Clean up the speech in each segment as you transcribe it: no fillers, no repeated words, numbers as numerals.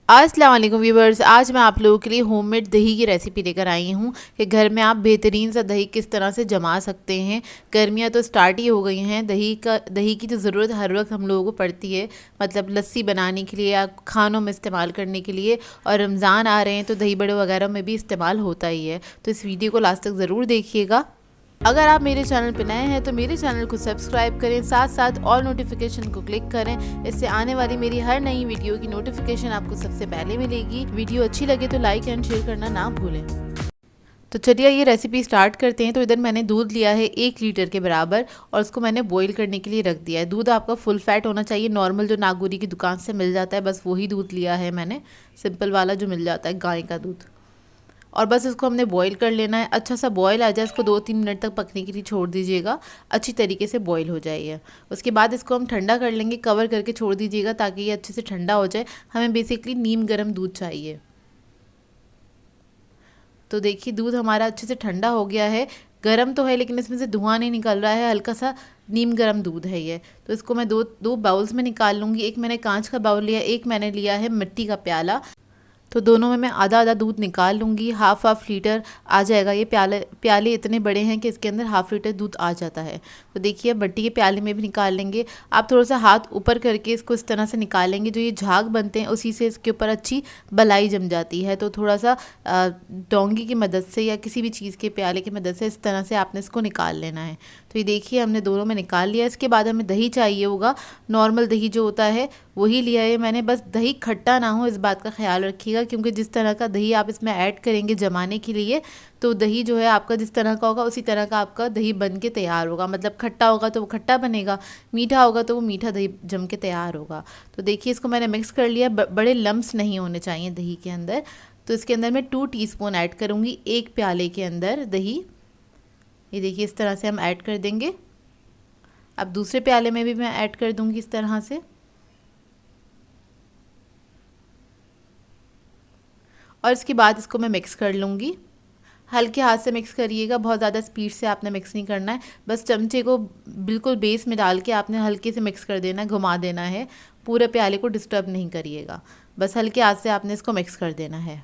अस्सलाम वालेकुम व्यूवर्स। आज मैं आप लोगों के लिए होममेड दही की रेसिपी लेकर आई हूँ कि घर में आप बेहतरीन सा दही किस तरह से जमा सकते हैं। गर्मियाँ तो स्टार्ट ही हो गई हैं। दही की तो ज़रूरत हर वक्त हम लोगों को पड़ती है, मतलब लस्सी बनाने के लिए या खानों में इस्तेमाल करने के लिए। और रमज़ान आ रहे हैं तो दही बड़े वगैरह में भी इस्तेमाल होता ही है। तो इस वीडियो को लास्ट तक ज़रूर देखिएगा। अगर आप मेरे चैनल पर नए हैं तो मेरे चैनल को सब्सक्राइब करें, साथ साथ ऑल नोटिफिकेशन को क्लिक करें। इससे आने वाली मेरी हर नई वीडियो की नोटिफिकेशन आपको सबसे पहले मिलेगी। वीडियो अच्छी लगे तो लाइक एंड शेयर करना ना भूलें। तो चलिए ये रेसिपी स्टार्ट करते हैं। तो इधर मैंने दूध लिया है 1 लीटर के बराबर और उसको मैंने बॉईल करने के लिए रख दिया है। दूध आपका फुल फैट होना चाहिए, नॉर्मल जो नागौरी की दुकान से मिल जाता है बस वही दूध लिया है मैंने, सिंपल वाला जो मिल जाता है गाय का दूध। और बस इसको हमने बॉईल कर लेना है। अच्छा सा बॉईल आ जाए इसको 2-3 मिनट तक पकने के लिए छोड़ दीजिएगा, अच्छी तरीके से बॉईल हो जाइए। उसके बाद इसको हम ठंडा कर लेंगे, कवर करके छोड़ दीजिएगा ताकि ये अच्छे से ठंडा हो जाए। हमें बेसिकली नीम गर्म दूध चाहिए। तो देखिए दूध हमारा अच्छे से ठंडा हो गया है, गर्म तो है लेकिन इसमें से धुआं नहीं निकल रहा है, हल्का सा नीम गर्म दूध है ये। तो इसको मैं दो बाउल्स में निकाल लूँगी। एक मैंने कांच का बाउल लिया, एक मैंने लिया है मिट्टी का प्याला। तो दोनों में मैं आधा आधा दूध निकाल लूँगी। हाफ लीटर आ जाएगा। ये प्याले इतने बड़े हैं कि इसके अंदर हाफ लीटर दूध आ जाता है। तो देखिए मिट्टी के प्याले में भी निकाल लेंगे। आप थोड़ा सा हाथ ऊपर करके इसको इस तरह से निकालेंगे, जो ये झाग बनते हैं उसी से इसके ऊपर अच्छी बलाई जम जाती है। तो थोड़ा सा डोंगी की मदद से या किसी भी चीज़ के प्याले की मदद से इस तरह से आपने इसको निकाल लेना है। तो ये देखिए हमने दोनों में निकाल लिया। इसके बाद हमें दही चाहिए होगा, नॉर्मल दही जो होता है वही लिया है मैंने। बस दही खट्टा ना हो इस बात का ख्याल रखिएगा, क्योंकि जिस तरह का दही आप इसमें ऐड करेंगे जमाने के लिए, तो दही जो है आपका जिस तरह का होगा उसी तरह का आपका दही बन के तैयार होगा। मतलब खट्टा होगा तो वो खट्टा बनेगा, मीठा होगा तो वो मीठा दही जम के तैयार होगा। तो देखिए इसको मैंने मिक्स कर लिया। बड़े लम्स नहीं होने चाहिए दही के अंदर। तो इसके अंदर मैं 2 टीस्पून ऐड करूँगी 1 प्याले के अंदर दही। ये देखिए इस तरह से हम ऐड कर देंगे। अब दूसरे प्याले में भी मैं ऐड कर दूँगी इस तरह से। और इसके बाद इसको मैं मिक्स कर लूँगी। हल्के हाथ से मिक्स करिएगा, बहुत ज़्यादा स्पीड से आपने मिक्स नहीं करना है। बस चमचे को बिल्कुल बेस में डाल के आपने हल्के से मिक्स कर देना है, घुमा देना है। पूरे प्याले को डिस्टर्ब नहीं करिएगा, बस हल्के हाथ से आपने इसको मिक्स कर देना है।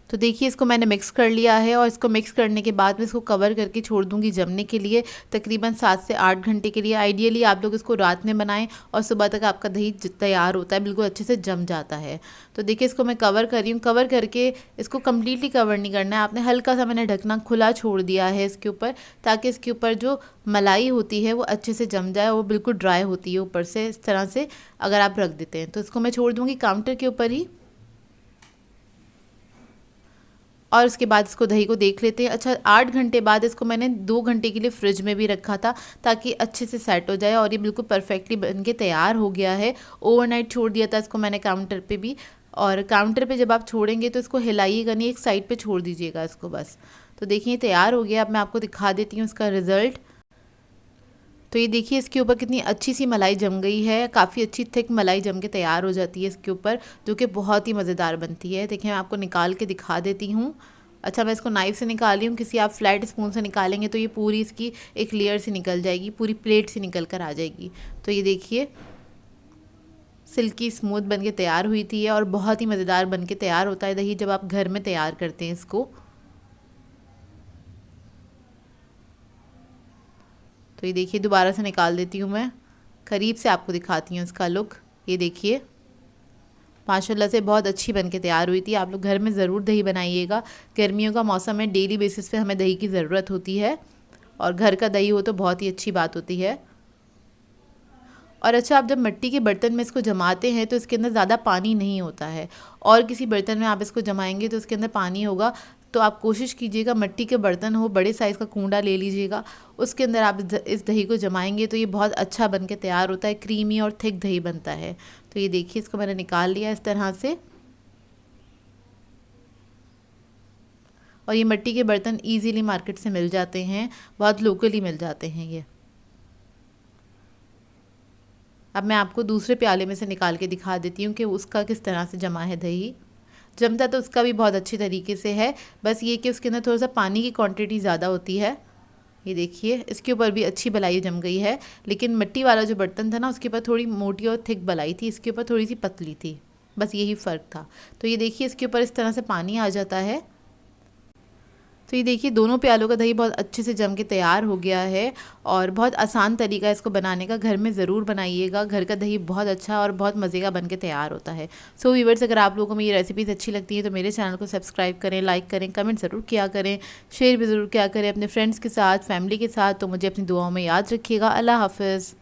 तो देखिए इसको मैंने मिक्स कर लिया है और इसको मिक्स करने के बाद मैं इसको कवर करके छोड़ दूंगी जमने के लिए, तकरीबन 7 से 8 घंटे के लिए। आइडियली आप लोग इसको रात में बनाएं और सुबह तक आपका दही तैयार होता है, बिल्कुल अच्छे से जम जाता है। तो देखिए इसको मैं कवर कर रही हूँ। कवर करके इसको कम्प्लीटली कवर नहीं करना है आपने, हल्का सा मैंने ढकना खुला छोड़ दिया है इसके ऊपर, ताकि इसके ऊपर जो मलाई होती है वो अच्छे से जम जाए। वो बिल्कुल ड्राई होती है ऊपर से, इस तरह से अगर आप रख देते हैं। तो इसको मैं छोड़ दूँगी काउंटर के ऊपर ही। और उसके बाद इसको दही को देख लेते हैं। अच्छा 8 घंटे बाद इसको मैंने 2 घंटे के लिए फ्रिज में भी रखा था ताकि अच्छे से सेट हो जाए, और ये बिल्कुल परफेक्टली बन के तैयार हो गया है। ओवरनाइट छोड़ दिया था इसको मैंने काउंटर पे भी। और काउंटर पे जब आप छोड़ेंगे तो इसको हिलाइएगा नहीं, एक साइड पे छोड़ दीजिएगा इसको बस। तो देखिए तैयार हो गया। अब मैं आपको दिखा देती हूँ इसका रिज़ल्ट। तो ये देखिए इसके ऊपर कितनी अच्छी सी मलाई जम गई है, काफ़ी अच्छी थिक मलाई जम के तैयार हो जाती है इसके ऊपर, जो कि बहुत ही मज़ेदार बनती है। देखिए मैं आपको निकाल के दिखा देती हूँ। अच्छा मैं इसको नाइफ़ से निकाल रही हूँ, किसी आप फ्लैट स्पून से निकालेंगे तो ये पूरी इसकी एक लेयर से निकल जाएगी, पूरी प्लेट से निकल कर आ जाएगी। तो ये देखिए सिल्की स्मूथ बन के तैयार हुई थी और बहुत ही मज़ेदार बन के तैयार होता है दही जब आप घर में तैयार करते हैं इसको। तो ये देखिए दोबारा से निकाल देती हूँ मैं, करीब से आपको दिखाती हूँ इसका लुक। ये देखिए माशाल्लाह से बहुत अच्छी बन के तैयार हुई थी। आप लोग घर में ज़रूर दही बनाइएगा। गर्मियों का मौसम है, डेली बेसिस पे हमें दही की ज़रूरत होती है, और घर का दही हो तो बहुत ही अच्छी बात होती है। और अच्छा आप जब मिट्टी के बर्तन में इसको जमाते हैं तो इसके अंदर ज़्यादा पानी नहीं होता है, और किसी बर्तन में आप इसको जमाएंगे तो इसके अंदर पानी होगा। तो आप कोशिश कीजिएगा मिट्टी के बर्तन हो, बड़े साइज़ का कूंडा ले लीजिएगा, उसके अंदर आप इस दही को जमाएंगे तो ये बहुत अच्छा बन के तैयार होता है, क्रीमी और थिक दही बनता है। तो ये देखिए इसको मैंने निकाल लिया इस तरह से। और ये मिट्टी के बर्तन ईजीली मार्केट से मिल जाते हैं, बहुत लोकली मिल जाते हैं ये। अब मैं आपको दूसरे प्याले में से निकाल के दिखा देती हूँ कि उसका किस तरह से जमा है दही। जमता तो उसका भी बहुत अच्छी तरीके से है, बस ये कि उसके अंदर थोड़ा सा पानी की क्वांटिटी ज़्यादा होती है। ये देखिए इसके ऊपर भी अच्छी बलाई जम गई है, लेकिन मिट्टी वाला जो बर्तन था ना उसके ऊपर थोड़ी मोटी और थिक बलाई थी, इसके ऊपर थोड़ी सी पतली थी, बस यही फ़र्क था। तो ये देखिए इसके ऊपर इस तरह से पानी आ जाता है। तो ये देखिए दोनों प्यालों का दही बहुत अच्छे से जम के तैयार हो गया है और बहुत आसान तरीका है इसको बनाने का, घर में ज़रूर बनाइएगा। घर का दही बहुत अच्छा और बहुत मज़े का बन के तैयार होता है। सो व्यूअर्स, अगर आप लोगों को मेरी रेसिपीज़ अच्छी लगती है तो मेरे चैनल को सब्सक्राइब करें, लाइक करें, कमेंट ज़रूर किया करें, शेयर भी ज़रूर किया करें अपने फ्रेंड्स के साथ, फैमिली के साथ। तो मुझे अपनी दुआओं में याद रखिएगा। अल्लाह हाफ़िज़।